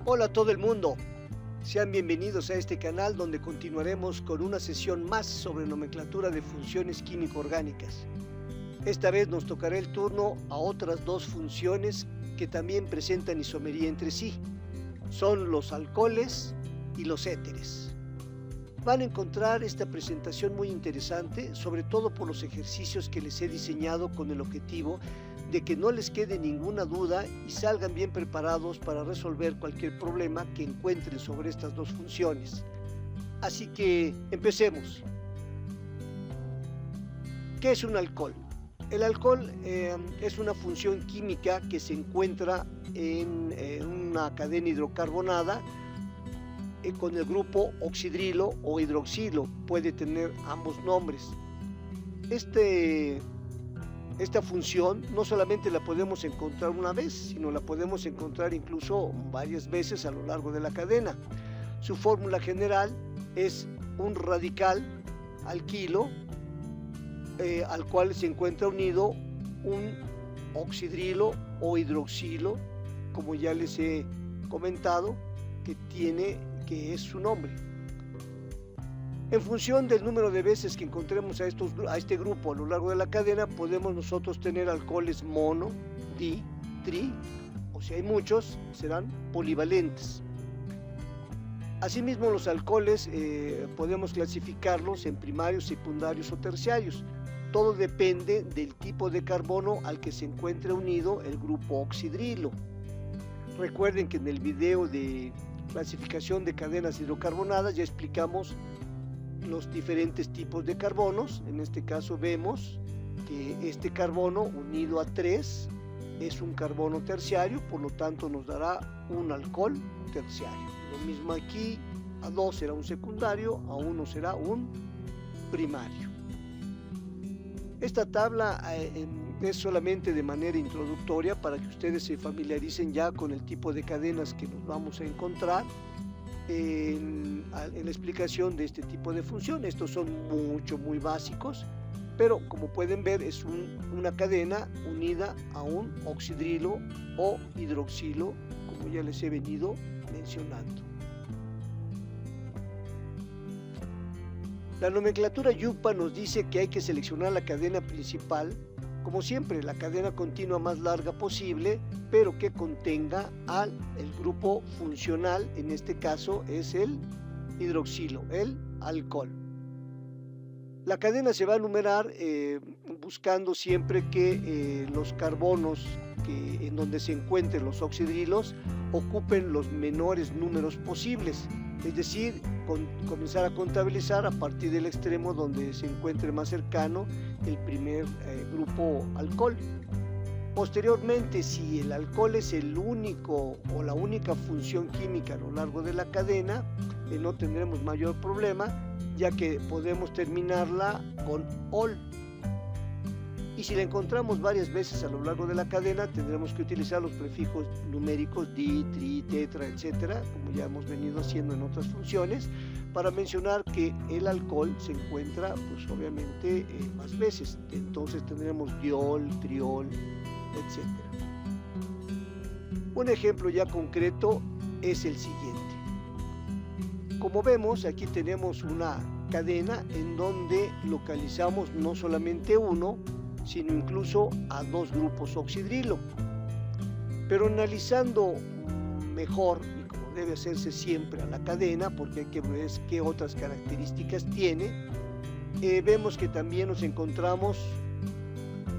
Hola a todo el mundo, sean bienvenidos a este canal donde continuaremos con una sesión más sobre nomenclatura de funciones químico-orgánicas. Esta vez nos tocará el turno a otras dos funciones que también presentan isomería entre sí. Son los alcoholes y los éteres. Van a encontrar esta presentación muy interesante, sobre todo por los ejercicios que les he diseñado con el objetivo de que no les quede ninguna duda y salgan bien preparados para resolver cualquier problema que encuentren sobre estas dos funciones. Así que empecemos. ¿Qué es un alcohol? El alcohol es una función química que se encuentra en una cadena hidrocarbonada con el grupo oxidrilo o hidroxilo. Puede tener ambos nombres. Esta función no solamente la podemos encontrar una vez, sino la podemos encontrar incluso varias veces a lo largo de la cadena. Su fórmula general es un radical alquilo al cual se encuentra unido un oxidrilo o hidroxilo, como ya les he comentado, que es su nombre. En función del número de veces que encontremos a este grupo a lo largo de la cadena, podemos nosotros tener alcoholes mono, di, tri, o si hay muchos, serán polivalentes. Asimismo, los alcoholes podemos clasificarlos en primarios, secundarios o terciarios. Todo depende del tipo de carbono al que se encuentre unido el grupo oxidrilo. Recuerden que en el video de clasificación de cadenas hidrocarbonadas ya explicamos los diferentes tipos de carbonos. En este caso vemos que este carbono unido a 3 es un carbono terciario, por lo tanto nos dará un alcohol terciario. Lo mismo aquí, a 2 será un secundario, a 1 será un primario. Esta tabla es solamente de manera introductoria para que ustedes se familiaricen ya con el tipo de cadenas que nos vamos a encontrar en la explicación de este tipo de función. Estos son muy básicos, pero como pueden ver es una cadena unida a un oxidrilo o hidroxilo, como ya les he venido mencionando. La nomenclatura YUPA nos dice que hay que seleccionar la cadena principal, como siempre la cadena continua más larga posible, pero que contenga el grupo funcional. En este caso es el hidroxilo, el alcohol. La cadena se va a numerar buscando siempre que los carbonos en donde se encuentren los oxidrilos ocupen los menores números posibles, es decir, comenzar a contabilizar a partir del extremo donde se encuentre más cercano el primer grupo alcohol. Posteriormente, si el alcohol es el único o la única función química a lo largo de la cadena, no tendremos mayor problema, ya que podemos terminarla con ol. Y si la encontramos varias veces a lo largo de la cadena, tendremos que utilizar los prefijos numéricos di, tri, tetra, etcétera, como ya hemos venido haciendo en otras funciones, para mencionar que el alcohol se encuentra, pues obviamente, más veces. Entonces tendremos diol, triol, etcétera. Un ejemplo ya concreto es el siguiente. Como vemos, aquí tenemos una cadena en donde localizamos no solamente uno, sino incluso a 2 grupos oxidrilo. Pero analizando mejor, y como debe hacerse siempre a la cadena, porque hay que ver qué otras características tiene, vemos que también nos encontramos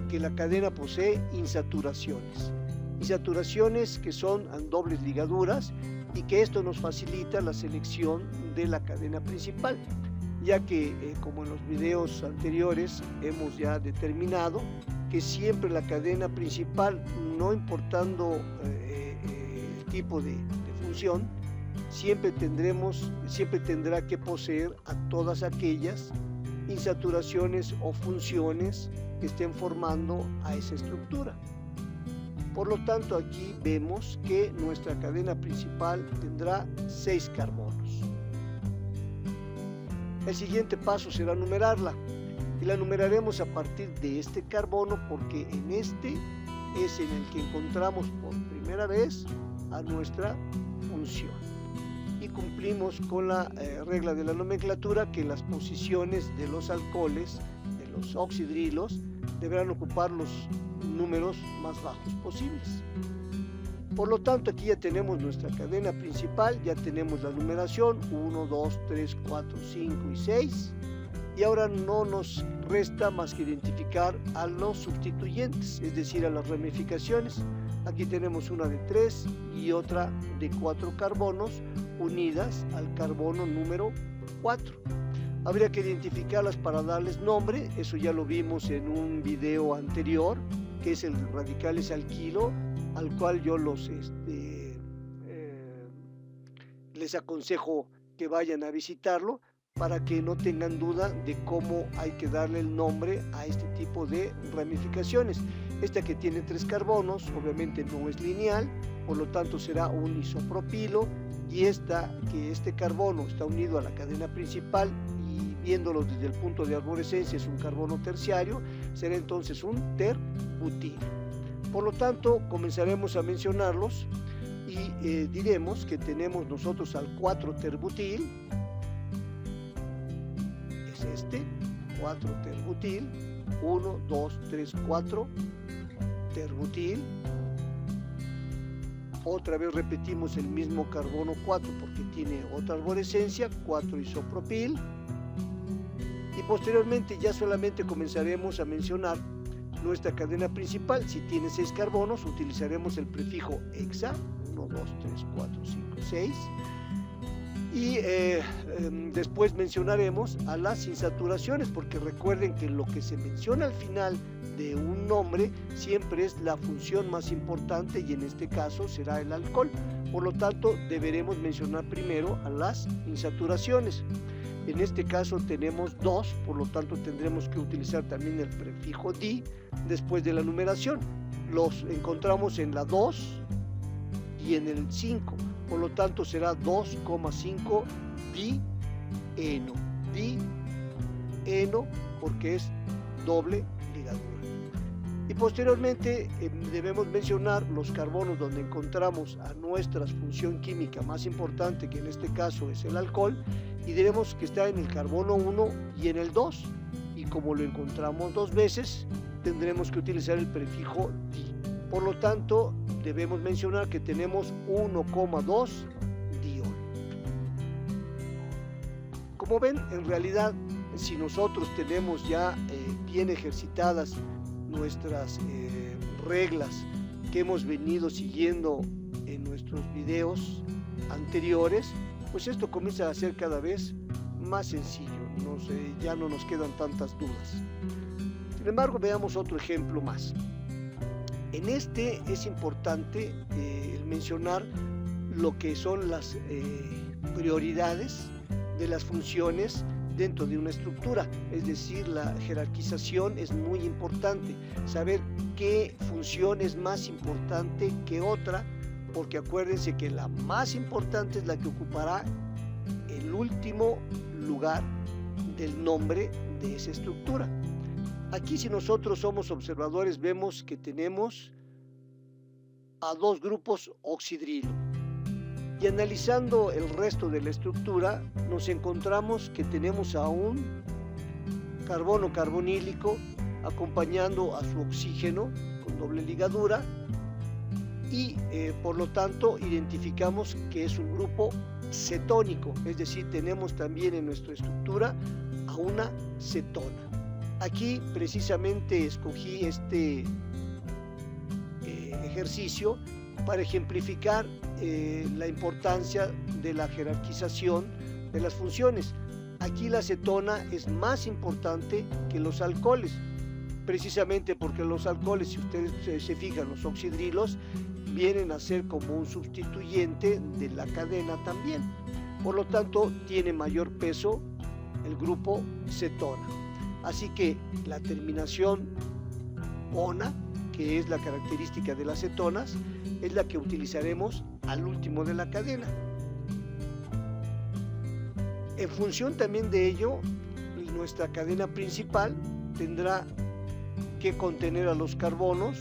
que la cadena posee insaturaciones. Insaturaciones que son dobles ligaduras y que esto nos facilita la selección de la cadena principal, ya que como en los videos anteriores hemos ya determinado que siempre la cadena principal, no importando el tipo de función, siempre tendrá que poseer a todas aquellas insaturaciones o funciones que estén formando a esa estructura. Por lo tanto, aquí vemos que nuestra cadena principal tendrá 6 carbonos. El siguiente paso será numerarla, y la numeraremos a partir de este carbono, porque en este es en el que encontramos por primera vez a nuestra función. Y cumplimos con la regla de la nomenclatura, que las posiciones de los alcoholes, de los oxidrilos, deberán ocupar los números más bajos posibles. Por lo tanto, aquí ya tenemos nuestra cadena principal, ya tenemos la numeración 1, 2, 3, 4, 5 y 6, y ahora no nos resta más que identificar a los sustituyentes, es decir, a las ramificaciones. Aquí tenemos una de 3 y otra de 4 carbonos unidas al carbono número 4. Habría que identificarlas para darles nombre, eso ya lo vimos en un video anterior, que es el radicales alquilo, al cual yo les aconsejo que vayan a visitarlo para que no tengan duda de cómo hay que darle el nombre a este tipo de ramificaciones. Esta que tiene 3 carbonos obviamente no es lineal, por lo tanto será un isopropilo, y este carbono está unido a la cadena principal y viéndolo desde el punto de arborescencia es un carbono terciario, será entonces un terbutil. Por lo tanto, comenzaremos a mencionarlos y diremos que tenemos nosotros al 4-terbutil, es este, 4-terbutil, 1, 2, 3, 4, terbutil. Otra vez repetimos el mismo carbono 4 porque tiene otra arborescencia, 4-isopropil. Y posteriormente ya solamente comenzaremos a mencionar nuestra cadena principal. Si tiene 6 carbonos, utilizaremos el prefijo hexa, 1, 2, 3, 4, 5, 6. Y después mencionaremos a las insaturaciones, porque recuerden que lo que se menciona al final de un nombre siempre es la función más importante, y en este caso será el alcohol. Por lo tanto, deberemos mencionar primero a las insaturaciones. En este caso tenemos 2, por lo tanto tendremos que utilizar también el prefijo di después de la numeración. Los encontramos en la 2 y en el 5, por lo tanto será 2,5 di-eno. Di-eno porque es doble ligadura. Y posteriormente debemos mencionar los carbonos donde encontramos a nuestra función química más importante, que en este caso es el alcohol, y diremos que está en el carbono 1 y en el 2, y como lo encontramos 2 veces, tendremos que utilizar el prefijo di. Por lo tanto, debemos mencionar que tenemos 1,2 diol. Como ven, en realidad, si nosotros tenemos ya bien ejercitadas nuestras reglas que hemos venido siguiendo en nuestros videos anteriores, pues esto comienza a ser cada vez más sencillo, ya no nos quedan tantas dudas. Sin embargo, veamos otro ejemplo más. En este es importante mencionar lo que son las prioridades de las funciones dentro de una estructura, es decir, la jerarquización es muy importante, saber qué función es más importante que otra, porque acuérdense que la más importante es la que ocupará el último lugar del nombre de esa estructura. Aquí, si nosotros somos observadores, vemos que tenemos a 2 grupos oxidrilo. Y analizando el resto de la estructura, nos encontramos que tenemos a un carbono carbonílico acompañando a su oxígeno con doble ligadura, y por lo tanto identificamos que es un grupo cetónico, es decir, tenemos también en nuestra estructura a una cetona. Aquí precisamente escogí este ejercicio para ejemplificar la importancia de la jerarquización de las funciones. Aquí la cetona es más importante que los alcoholes, precisamente porque los alcoholes, si ustedes se fijan, los oxidrilos vienen a ser como un sustituyente de la cadena también. Por lo tanto, tiene mayor peso el grupo cetona. Así que la terminación ona, que es la característica de las cetonas, es la que utilizaremos al último de la cadena. En función también de ello, nuestra cadena principal tendrá que contener a los carbonos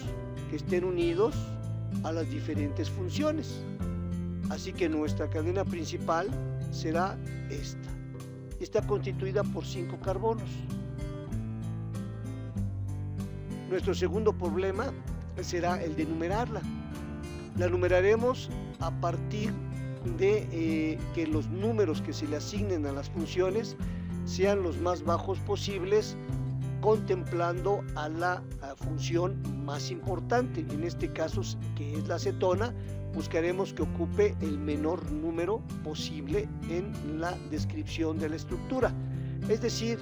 que estén unidos a las diferentes funciones. Así que nuestra cadena principal será esta. Está constituida por 5 carbonos. Nuestro segundo problema será el de numerarla. La numeraremos a partir de que los números que se le asignen a las funciones sean los más bajos posibles, contemplando a la función más importante, en este caso que es la cetona. Buscaremos que ocupe el menor número posible en la descripción de la estructura, es decir,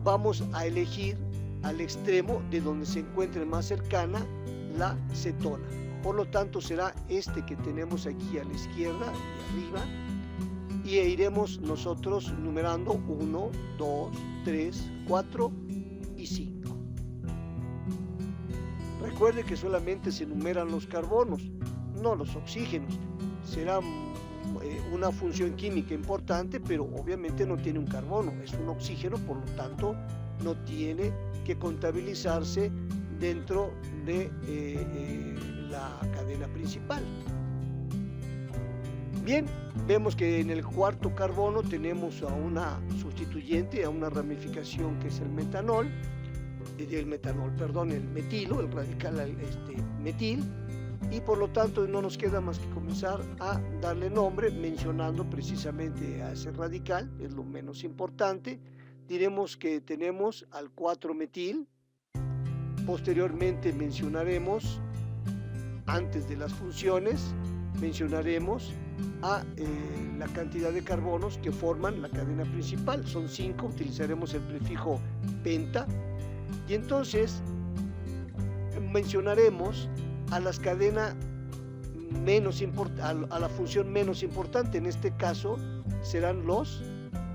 vamos a elegir al extremo de donde se encuentre más cercana la cetona. Por lo tanto será este que tenemos aquí a la izquierda y arriba, y iremos nosotros numerando 1, 2, 3, 4 y 5. Recuerde que solamente se numeran los carbonos, no los oxígenos. Será una función química importante, pero obviamente no tiene un carbono, es un oxígeno, por lo tanto no tiene que contabilizarse dentro de la cadena principal. Bien, vemos que en el cuarto carbono tenemos a una sustituyente, a una ramificación que es el metilo, el radical metil, y por lo tanto no nos queda más que comenzar a darle nombre mencionando precisamente a ese radical, es lo menos importante. Diremos que tenemos al 4-metil, posteriormente mencionaremos, antes de las funciones, mencionaremos a la cantidad de carbonos que forman la cadena principal, son 5, utilizaremos el prefijo penta, y entonces mencionaremos a las cadenas a la función menos importante, en este caso serán los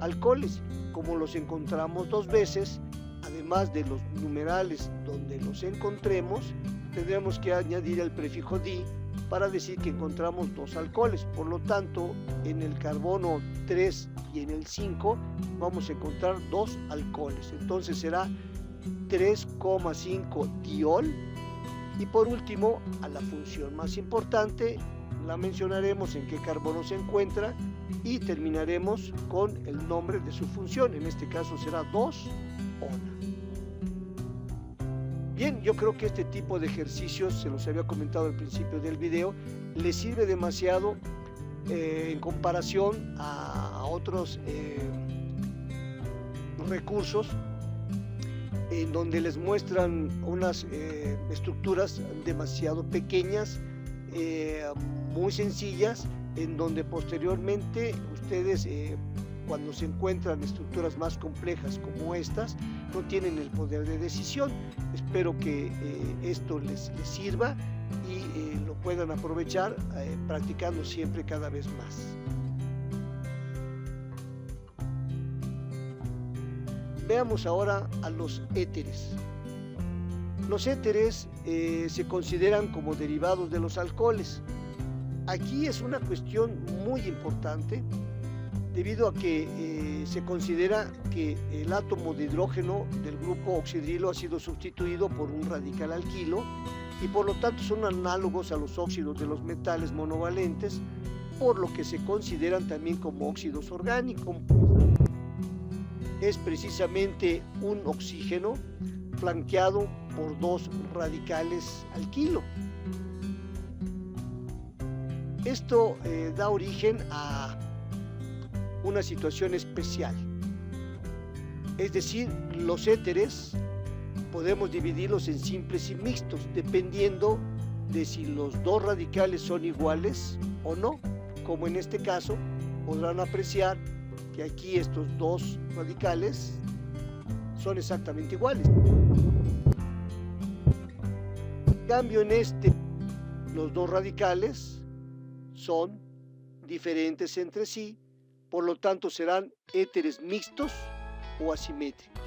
alcoholes. Como los encontramos 2 veces, además de los numerales donde los encontremos, tendremos que añadir el prefijo di para decir que encontramos 2 alcoholes. Por lo tanto, en el carbono 3 y en el 5 vamos a encontrar 2 alcoholes. Entonces será 3,5 diol. Y por último, a la función más importante la mencionaremos en qué carbono se encuentra y terminaremos con el nombre de su función. En este caso será 2-ona. Bien, yo creo que este tipo de ejercicios, se los había comentado al principio del video, les sirve demasiado en comparación a otros recursos en donde les muestran unas estructuras demasiado pequeñas, muy sencillas, en donde posteriormente ustedes cuando se encuentran estructuras más complejas como estas, no tienen el poder de decisión. Espero que esto les sirva y lo puedan aprovechar practicando siempre cada vez más. Veamos ahora a los éteres. Los éteres se consideran como derivados de los alcoholes. Aquí es una cuestión muy importante debido a que se considera que el átomo de hidrógeno del grupo oxidrilo ha sido sustituido por un radical alquilo y por lo tanto son análogos a los óxidos de los metales monovalentes, por lo que se consideran también como óxidos orgánicos. Es precisamente un oxígeno flanqueado por 2 radicales alquilo. Esto da origen a una situación especial. Es decir, los éteres podemos dividirlos en simples y mixtos, dependiendo de si los 2 radicales son iguales o no. Como en este caso, podrán apreciar que aquí estos 2 radicales son exactamente iguales. En cambio, en los 2 radicales son diferentes entre sí, por lo tanto serán éteres mixtos o asimétricos.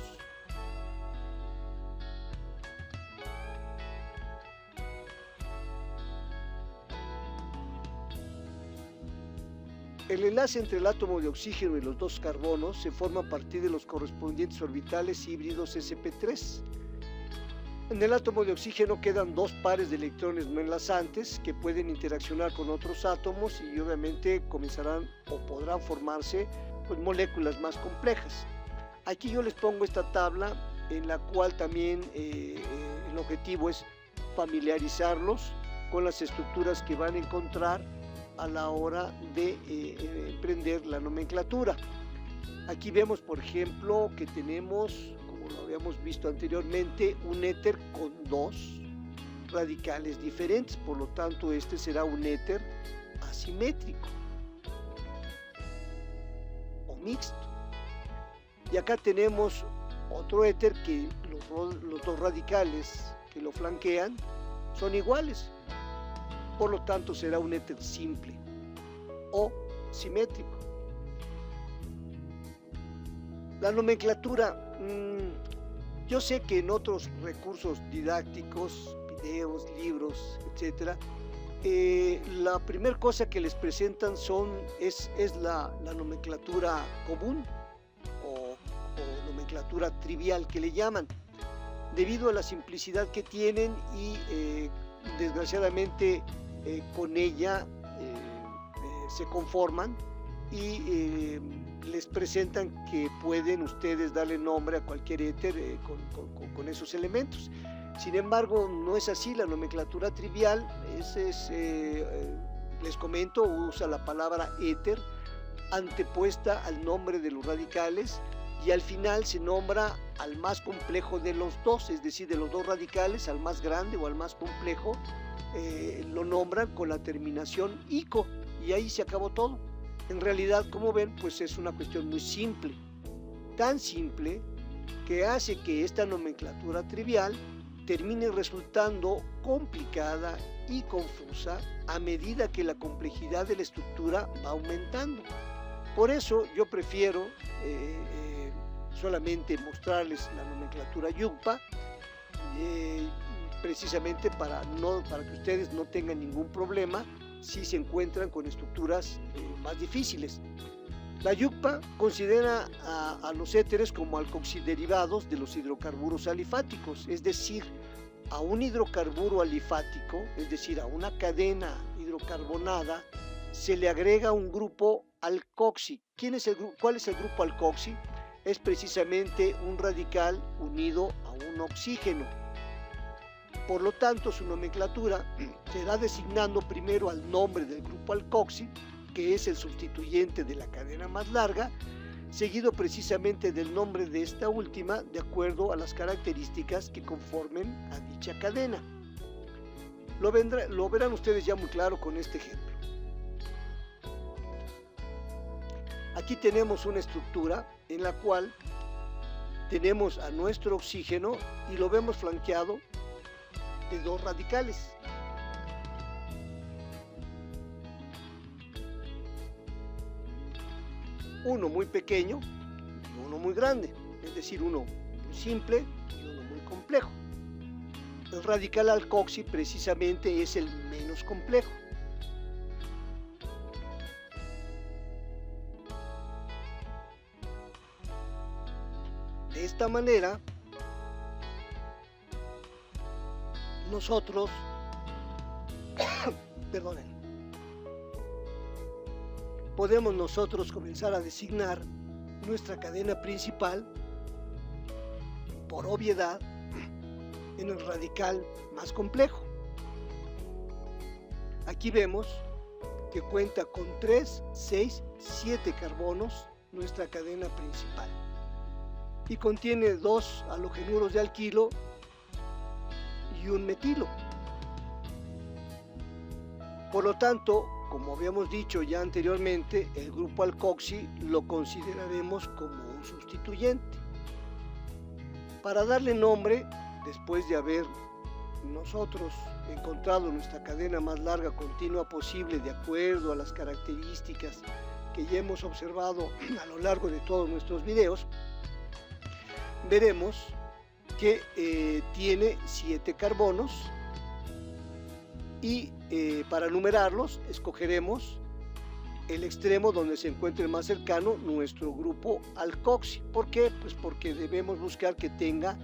El enlace entre el átomo de oxígeno y los 2 carbonos se forma a partir de los correspondientes orbitales híbridos sp3. En el átomo de oxígeno quedan dos pares de electrones no enlazantes que pueden interaccionar con otros átomos y obviamente comenzarán o podrán formarse pues, moléculas más complejas. Aquí yo les pongo esta tabla en la cual también el objetivo es familiarizarlos con las estructuras que van a encontrar a la hora de emprender la nomenclatura. Aquí vemos, por ejemplo, que tenemos, como lo habíamos visto anteriormente, un éter con dos radicales diferentes, por lo tanto este será un éter asimétrico o mixto. Y acá tenemos otro éter que los dos radicales que lo flanquean son iguales, por lo tanto será un éter simple o simétrico. La nomenclatura, yo sé que en otros recursos didácticos, videos, libros, etc., la primera cosa que les presentan es la nomenclatura común o nomenclatura trivial que le llaman, debido a la simplicidad que tienen y desgraciadamente con ella se conforman y les presentan que pueden ustedes darle nombre a cualquier éter con esos elementos. Sin embargo, no es así. La nomenclatura trivial les comento, usa la palabra éter antepuesta al nombre de los radicales y al final se nombra al más complejo de los dos, es decir, de los dos radicales, al más grande o al más complejo, lo nombran con la terminación ico y ahí se acabó todo. En realidad, como ven, pues es una cuestión muy simple, tan simple que hace que esta nomenclatura trivial termine resultando complicada y confusa a medida que la complejidad de la estructura va aumentando. Por eso yo prefiero solamente mostrarles la nomenclatura YUGPA, precisamente para que ustedes no tengan ningún problema si se encuentran con estructuras más difíciles. La YUGPA considera a los éteres como alcoxiderivados de los hidrocarburos alifáticos, es decir, a un hidrocarburo alifático, es decir, a una cadena hidrocarbonada, se le agrega un grupo alcoxi. ¿Cuál es el grupo alcoxi? Es precisamente un radical unido a un oxígeno. Por lo tanto, su nomenclatura se da designando primero al nombre del grupo alcoxi, que es el sustituyente de la cadena más larga, seguido precisamente del nombre de esta última, de acuerdo a las características que conformen a dicha cadena. Lo verán ustedes ya muy claro con este ejemplo. Aquí tenemos una estructura en la cual tenemos a nuestro oxígeno y lo vemos flanqueado de dos radicales. Uno muy pequeño y uno muy grande, es decir, uno muy simple y uno muy complejo. El radical alcoxi precisamente es el menos complejo. De esta manera, nosotros, podemos nosotros comenzar a designar nuestra cadena principal, por obviedad, en el radical más complejo. Aquí vemos que cuenta con 3, 6, 7 carbonos nuestra cadena principal y contiene 2 halogenuros de alquilo y un metilo. Por lo tanto, como habíamos dicho ya anteriormente, el grupo alcoxi lo consideraremos como un sustituyente. Para darle nombre, después de haber nosotros encontrado nuestra cadena más larga continua posible de acuerdo a las características que ya hemos observado a lo largo de todos nuestros videos, veremos que tiene 7 carbonos y para numerarlos escogeremos el extremo donde se encuentre más cercano nuestro grupo alcoxi. ¿Por qué? Pues porque debemos buscar que tenga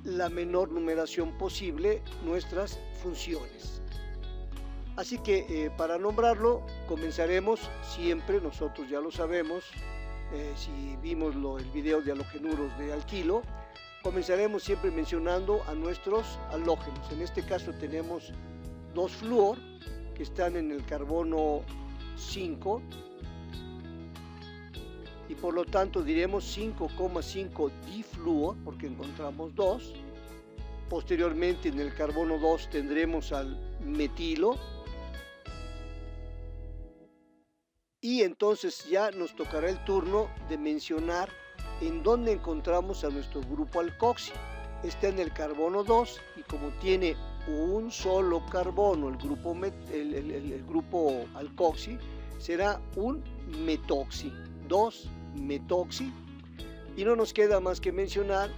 la menor numeración posible nuestras funciones. Así que para nombrarlo comenzaremos siempre, nosotros ya lo sabemos, si vimos el video de halogenuros de alquilo, comenzaremos siempre mencionando a nuestros halógenos. En este caso tenemos dos flúor que están en el carbono 5 y por lo tanto diremos 5,5 difluor porque encontramos dos. Posteriormente en el carbono 2 tendremos al metilo y entonces ya nos tocará el turno de mencionar en dónde encontramos a nuestro grupo alcoxi. Está en el carbono 2 y como tiene un solo carbono el grupo alcoxi, será un metoxi, 2-metoxi, y no nos queda más que mencionar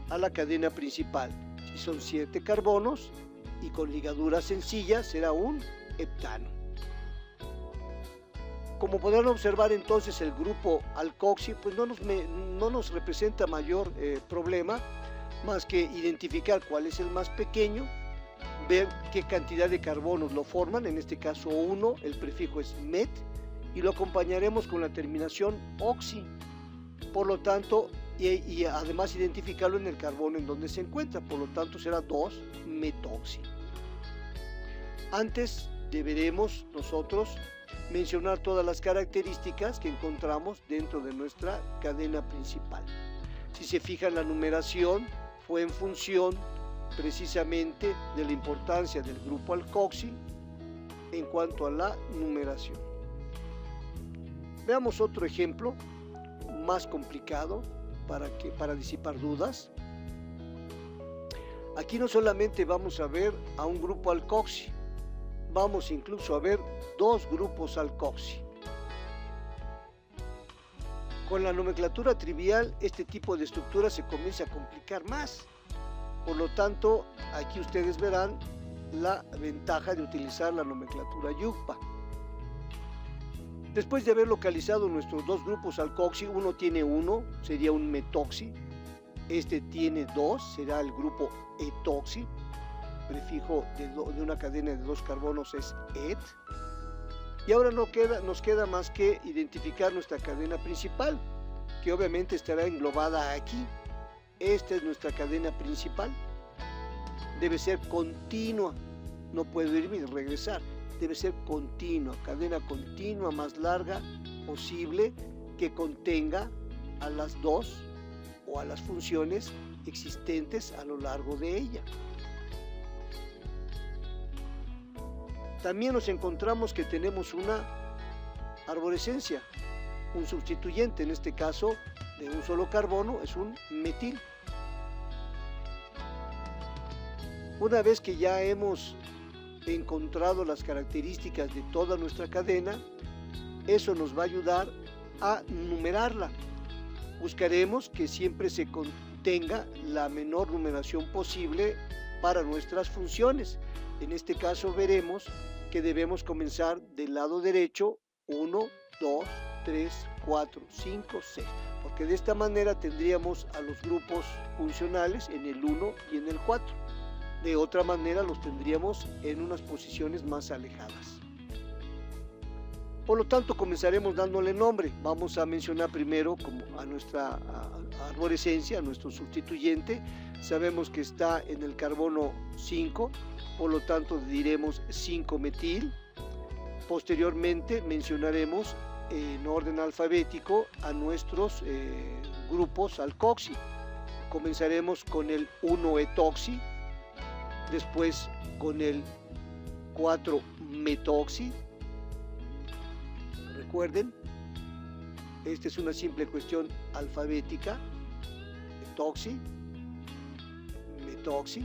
a la cadena principal. Si son 7 carbonos y con ligadura sencilla será un heptano. Como podrán observar entonces el grupo alcoxi pues no nos representa mayor problema más que identificar cuál es el más pequeño, ver qué cantidad de carbonos lo forman, en este caso 1, el prefijo es met, y lo acompañaremos con la terminación oxi, por lo tanto, y además identificarlo en el carbono en donde se encuentra, por lo tanto será 2-metoxi. Antes deberemos nosotros mencionar todas las características que encontramos dentro de nuestra cadena principal. Si se fijan, la numeración fue en función precisamente de la importancia del grupo alcoxi en cuanto a la numeración. Veamos otro ejemplo más complicado para disipar dudas. Aquí no solamente vamos a ver a un grupo alcoxi, vamos incluso a ver dos grupos alcoxi. Con la nomenclatura trivial, este tipo de estructura se comienza a complicar más. Por lo tanto, aquí ustedes verán la ventaja de utilizar la nomenclatura YUCPA. Después de haber localizado nuestros dos grupos alcoxi, uno tiene 1, sería un metoxi. Este tiene 2, será el grupo etoxi. Prefijo de una cadena de 2 carbonos es et. Y ahora nos queda más que identificar nuestra cadena principal, que obviamente estará englobada aquí. Esta es nuestra cadena principal. Debe ser continua, no puedo irme y regresar. Debe ser continua, cadena continua más larga posible que contenga a las dos o a las funciones existentes a lo largo de ella. También nos encontramos que tenemos una arborescencia, un sustituyente, en este caso de un solo carbono, es un metil. Una vez que ya hemos encontrado las características de toda nuestra cadena, eso nos va a ayudar a numerarla. Buscaremos que siempre se contenga la menor numeración posible para nuestras funciones. En este caso veremos que debemos comenzar del lado derecho 1, 2, 3, 4, 5, 6, porque de esta manera tendríamos a los grupos funcionales en el 1 y en el 4. De otra manera los tendríamos en unas posiciones más alejadas. Por lo tanto comenzaremos dándole nombre. Vamos a mencionar primero como a nuestra arborescencia, a nuestro sustituyente. Sabemos que está en el carbono 5, por lo tanto diremos 5-metil. Posteriormente mencionaremos en orden alfabético a nuestros grupos alcoxi. Comenzaremos con el 1-etoxi, después con el 4-metoxi. Recuerden, esta es una simple cuestión alfabética. Etoxi, metoxi,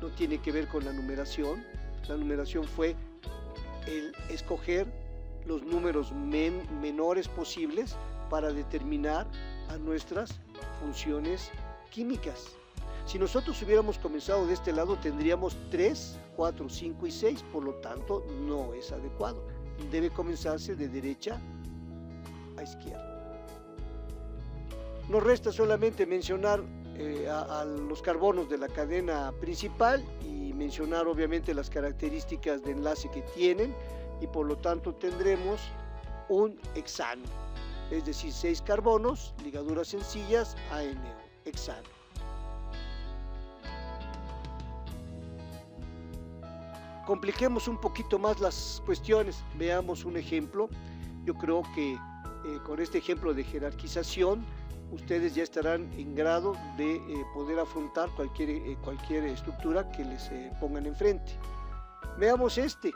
no tiene que ver con la numeración. La numeración fue el escoger los números menores posibles para determinar a nuestras funciones químicas. Si nosotros hubiéramos comenzado de este lado, tendríamos 3, 4, 5 y 6, por lo tanto no es adecuado. Debe comenzarse de derecha a izquierda. Nos resta solamente mencionar a los carbonos de la cadena principal y mencionar obviamente las características de enlace que tienen, y por lo tanto tendremos un hexano, es decir, 6 carbonos, ligaduras sencillas, ANO, hexano. Compliquemos un poquito más las cuestiones, veamos un ejemplo. Yo creo que con este ejemplo de jerarquización ustedes ya estarán en grado de poder afrontar cualquier estructura que les pongan enfrente. Veamos este.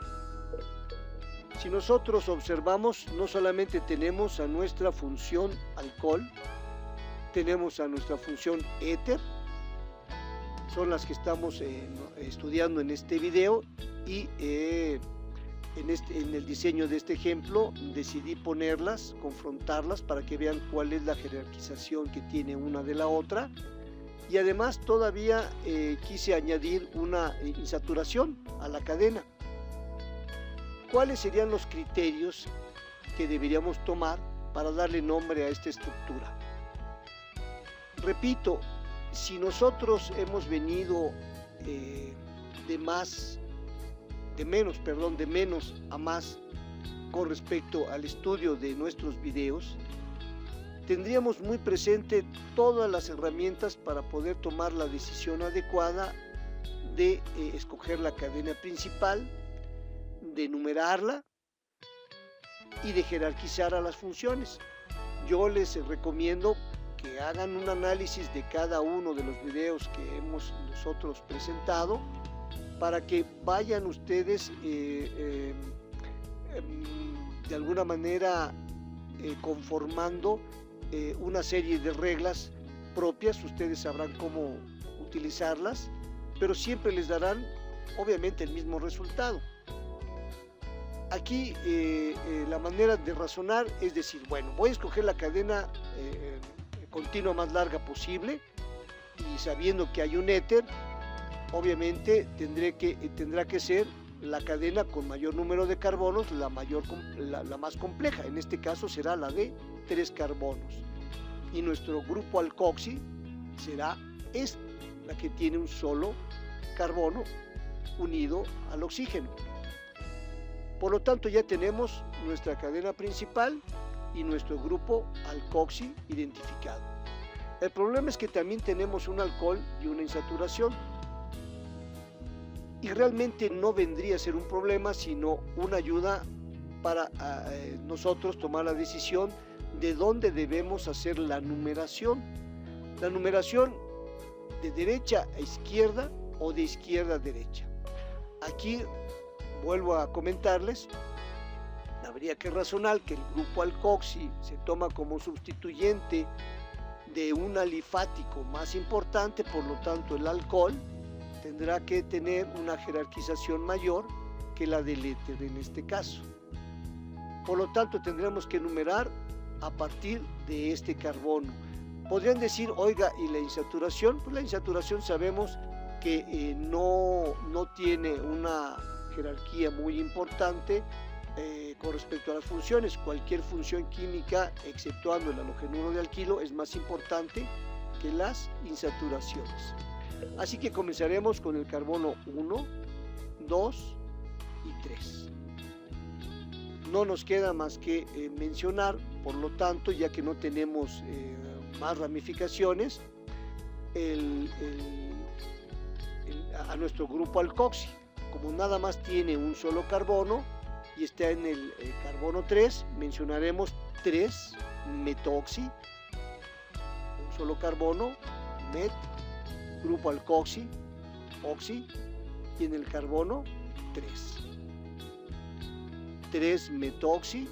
Si nosotros observamos, no solamente tenemos a nuestra función alcohol, tenemos a nuestra función éter, son las que estamos estudiando en este video, y en el diseño de este ejemplo decidí ponerlas, confrontarlas para que vean cuál es la jerarquización que tiene una de la otra, y además todavía quise añadir una insaturación a la cadena. ¿Cuáles serían los criterios que deberíamos tomar para darle nombre a esta estructura? Repito, si nosotros hemos venido de menos a más con respecto al estudio de nuestros videos, tendríamos muy presente todas las herramientas para poder tomar la decisión adecuada de escoger la cadena principal, de numerarla y de jerarquizar a las funciones. Yo les recomiendo que hagan un análisis de cada uno de los videos que hemos nosotros presentado, para que vayan ustedes de alguna manera conformando una serie de reglas propias. Ustedes sabrán cómo utilizarlas, pero siempre les darán obviamente el mismo resultado. Aquí la manera de razonar es decir, bueno, voy a escoger la cadena continua más larga posible, y sabiendo que hay un éter, obviamente tendrá que ser la cadena con mayor número de carbonos, la más compleja. En este caso será la de 3 carbonos. Y nuestro grupo alcoxi será esta, la que tiene un solo carbono unido al oxígeno. Por lo tanto, ya tenemos nuestra cadena principal y nuestro grupo alcoxi identificado. El problema es que también tenemos un alcohol y una insaturación. Y realmente no vendría a ser un problema, sino una ayuda para nosotros tomar la decisión de dónde debemos hacer la numeración. La numeración de derecha a izquierda o de izquierda a derecha. Aquí vuelvo a comentarles, habría que razonar que el grupo alcoxi se toma como sustituyente de un alifático más importante, por lo tanto el alcohol tendrá que tener una jerarquización mayor que la del éter en este caso. Por lo tanto, tendremos que numerar a partir de este carbono. Podrían decir, oiga, ¿y la insaturación? Pues la insaturación sabemos que no tiene una jerarquía muy importante con respecto a las funciones. Cualquier función química, exceptuando el halogenuro de alquilo, es más importante que las insaturaciones. Así que comenzaremos con el carbono 1, 2 y 3. No nos queda más que mencionar, por lo tanto, ya que no tenemos más ramificaciones, a nuestro grupo alcoxi. Como nada más tiene un solo carbono y está en el carbono 3, mencionaremos 3 metoxi, un solo carbono, met, grupo alcoxi, oxi, y en el carbono 3 metoxi,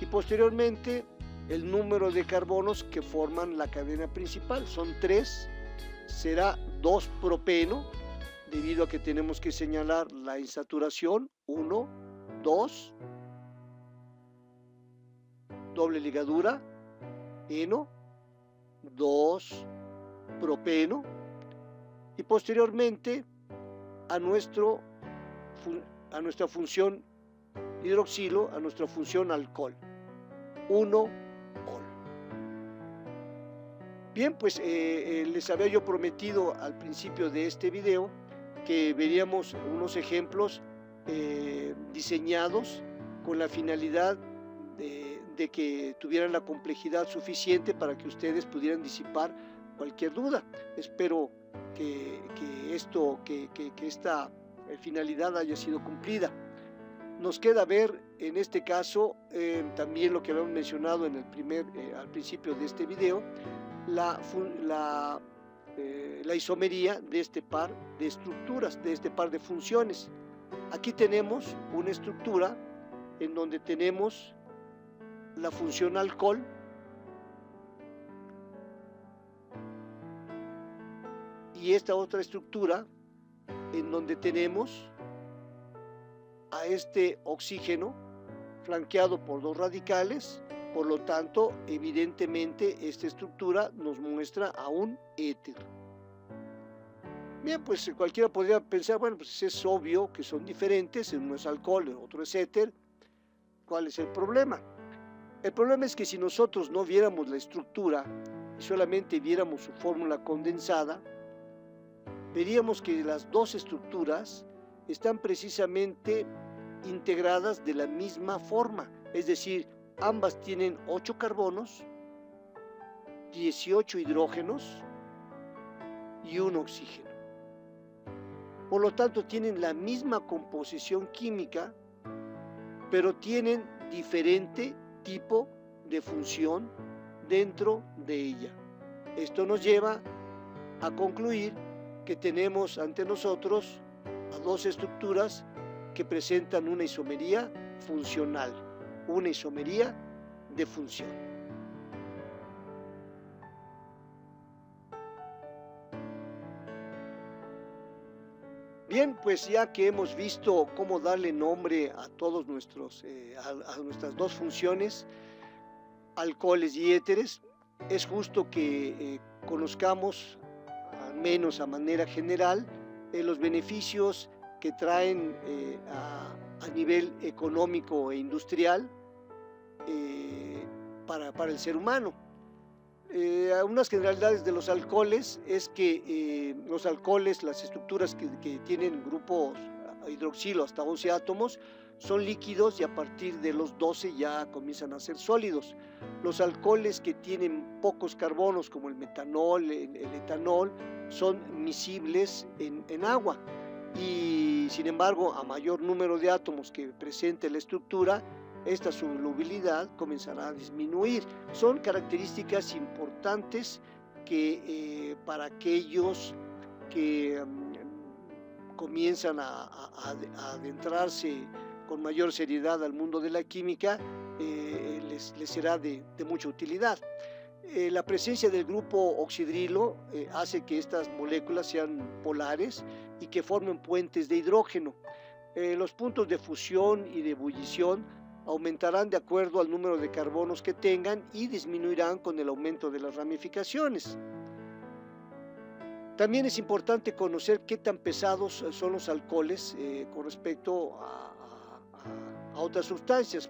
y posteriormente el número de carbonos que forman la cadena principal son 3, será 2 propeno, debido a que tenemos que señalar la insaturación, 1, 2, doble ligadura, eno, 2 propeno, y posteriormente a nuestra función hidroxilo, a nuestra función alcohol, 1 ol. Bien, pues les había yo prometido al principio de este video que veríamos unos ejemplos diseñados con la finalidad de que tuvieran la complejidad suficiente para que ustedes pudieran disipar cualquier duda. Espero que esta finalidad haya sido cumplida. Nos queda ver en este caso también lo que habíamos mencionado en al principio de este video, la isomería de este par de estructuras, de este par de funciones. Aquí tenemos una estructura en donde tenemos la función alcohol y esta otra estructura en donde tenemos a este oxígeno flanqueado por dos radicales. Por lo tanto, evidentemente esta estructura nos muestra a un éter. Bien, pues cualquiera podría pensar, bueno, pues es obvio que son diferentes, uno es alcohol, el otro es éter. ¿Cuál es el problema? El problema es que si nosotros no viéramos la estructura y solamente viéramos su fórmula condensada, veríamos que las dos estructuras están precisamente integradas de la misma forma, es decir, ambas tienen 8 carbonos, 18 hidrógenos y un oxígeno. Por lo tanto, tienen la misma composición química, pero tienen diferente tipo de función dentro de ella. Esto nos lleva a concluir que tenemos ante nosotros a dos estructuras que presentan una isomería funcional, una isomería de función. Bien, pues ya que hemos visto cómo darle nombre a todos a nuestras dos funciones, alcoholes y éteres, es justo que conozcamos, al menos a manera general, los beneficios que traen a nivel económico e industrial para el ser humano. Unas generalidades de los alcoholes es que los alcoholes, las estructuras que tienen grupos hidroxilo hasta 11 átomos, son líquidos y a partir de los 12 ya comienzan a ser sólidos. Los alcoholes que tienen pocos carbonos, como el metanol, el etanol, son miscibles en agua y sin embargo a mayor número de átomos que presente la estructura, esta solubilidad comenzará a disminuir. Son características importantes que para aquellos que comienzan a adentrarse con mayor seriedad al mundo de la química, les será de mucha utilidad. La presencia del grupo oxidrilo hace que estas moléculas sean polares y que formen puentes de hidrógeno. Los puntos de fusión y de ebullición aumentarán de acuerdo al número de carbonos que tengan y disminuirán con el aumento de las ramificaciones. También es importante conocer qué tan pesados son los alcoholes con respecto a otras sustancias,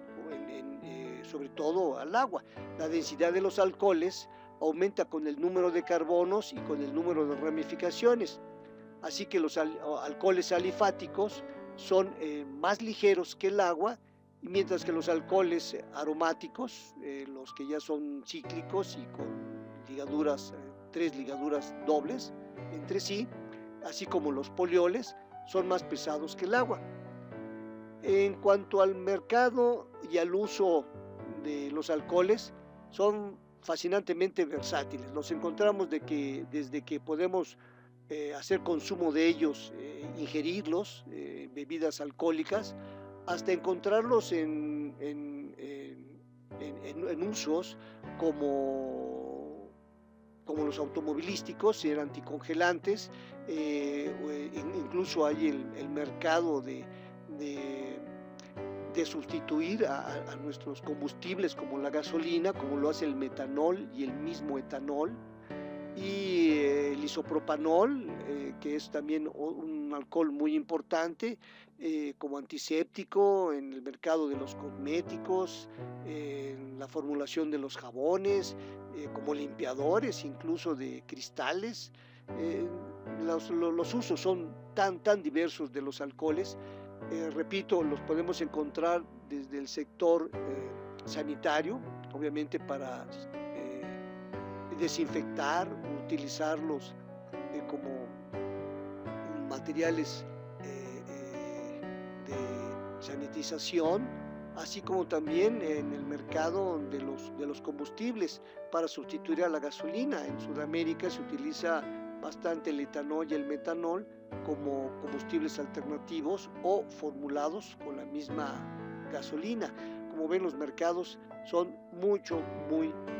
sobre todo al agua. La densidad de los alcoholes aumenta con el número de carbonos y con el número de ramificaciones. Así que los alcoholes alifáticos son más ligeros que el agua, mientras que los alcoholes aromáticos, los que ya son cíclicos y con ligaduras, 3 ligaduras dobles entre sí, así como los polioles, son más pesados que el agua. En cuanto al mercado y al uso de los alcoholes, son fascinantemente versátiles. Los encontramos desde que podemos hacer consumo de ellos, ingerirlos, bebidas alcohólicas, hasta encontrarlos en usos como los automovilísticos, eran anticongelantes, incluso hay el mercado de sustituir a nuestros combustibles como la gasolina, como lo hace el metanol y el mismo etanol, y el isopropanol, que es también un un alcohol muy importante como antiséptico en el mercado de los cosméticos, en la formulación de los jabones, como limpiadores incluso de cristales. Eh, los usos son tan diversos de los alcoholes. Repito, los podemos encontrar desde el sector sanitario, obviamente para desinfectar, utilizarlos como materiales de sanitización, así como también en el mercado de los combustibles para sustituir a la gasolina. En Sudamérica se utiliza bastante el etanol y el metanol como combustibles alternativos o formulados con la misma gasolina. Como ven, los mercados son muy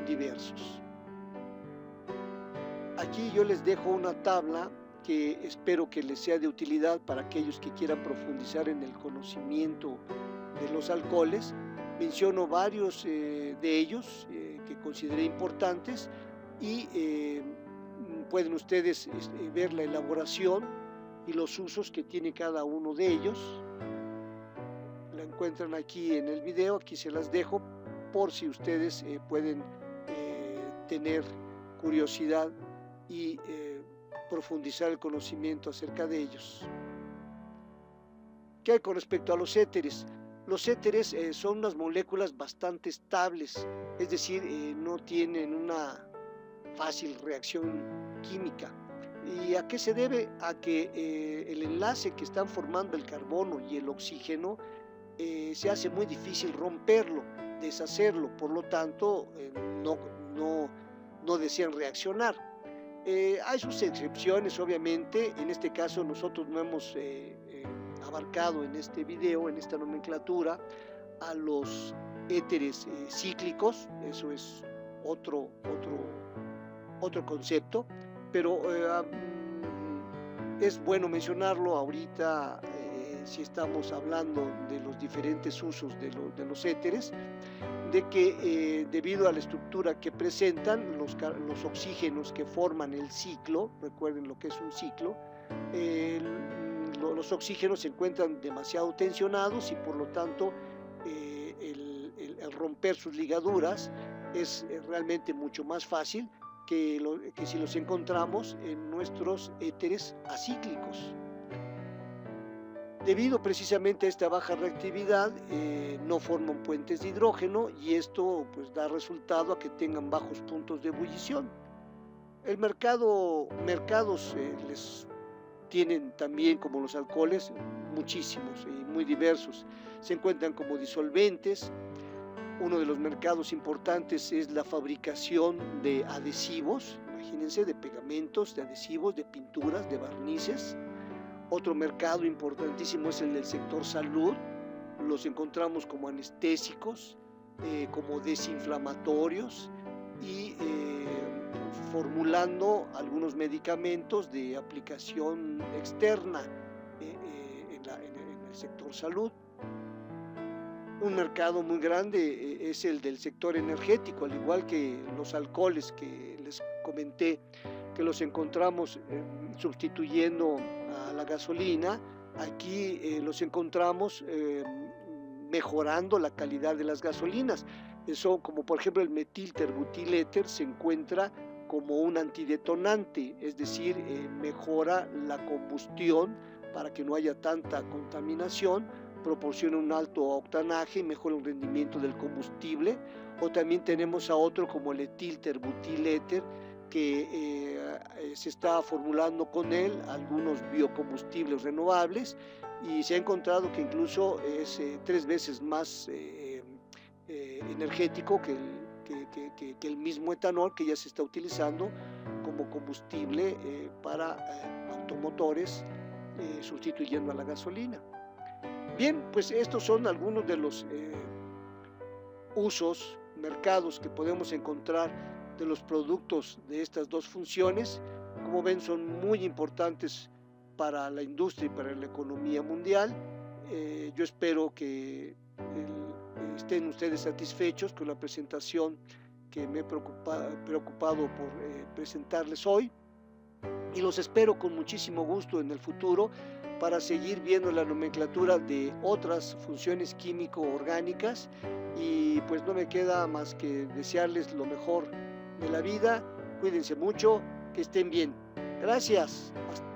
diversos. Aquí yo les dejo una tabla que espero que les sea de utilidad para aquellos que quieran profundizar en el conocimiento de los alcoholes. Menciono varios de ellos que consideré importantes y pueden ustedes ver la elaboración y los usos que tiene cada uno de ellos. La encuentran aquí en el video, aquí se las dejo por si ustedes pueden tener curiosidad y profundizar el conocimiento acerca de ellos. ¿Qué hay con respecto a los éteres? Los éteres son unas moléculas bastante estables, es decir, no tienen una fácil reacción química. ¿Y a qué se debe? A que el enlace que están formando el carbono y el oxígeno se hace muy difícil romperlo, deshacerlo, por lo tanto no desean reaccionar. Hay sus excepciones, obviamente. En este caso nosotros no hemos abarcado en este video, en esta nomenclatura, a los éteres cíclicos. Eso es otro concepto, pero es bueno mencionarlo ahorita si estamos hablando de los diferentes usos de los éteres, de que debido a la estructura que presentan, los oxígenos que forman el ciclo, recuerden lo que es un ciclo, los oxígenos se encuentran demasiado tensionados y por lo tanto el romper sus ligaduras es realmente mucho más fácil que si los encontramos en nuestros éteres acíclicos. Debido precisamente a esta baja reactividad, no forman puentes de hidrógeno y esto pues da resultado a que tengan bajos puntos de ebullición. El mercados les tienen también, como los alcoholes, muchísimos y muy diversos. Se encuentran como disolventes. Uno de los mercados importantes es la fabricación de adhesivos, imagínense, de pegamentos, de adhesivos, de pinturas, de barnices. Otro mercado importantísimo es el del sector salud. Los encontramos como anestésicos, como desinflamatorios y formulando algunos medicamentos de aplicación externa en el sector salud. Un mercado muy grande es el del sector energético, al igual que los alcoholes que les comenté, que los encontramos sustituyendo a la gasolina. Aquí los encontramos mejorando la calidad de las gasolinas. Eso, como por ejemplo el metilterbutil-éter, se encuentra como un antidetonante, es decir, mejora la combustión para que no haya tanta contaminación, proporciona un alto octanaje y mejora el rendimiento del combustible. O también tenemos a otro como el etilterbutil-éter, que se está formulando con él algunos biocombustibles renovables y se ha encontrado que incluso es 3 veces más energético que el mismo etanol que ya se está utilizando como combustible para automotores, sustituyendo a la gasolina. Bien, pues estos son algunos de los usos, mercados que podemos encontrar de los productos de estas dos funciones. Como ven, son muy importantes para la industria y para la economía mundial. Yo espero que estén ustedes satisfechos con la presentación que me he preocupado por presentarles hoy. y los espero con muchísimo gusto en el futuro para seguir viendo la nomenclatura de otras funciones químico-orgánicas, y pues no me queda más que desearles lo mejor de la vida. Cuídense mucho, que estén bien. Gracias. Hasta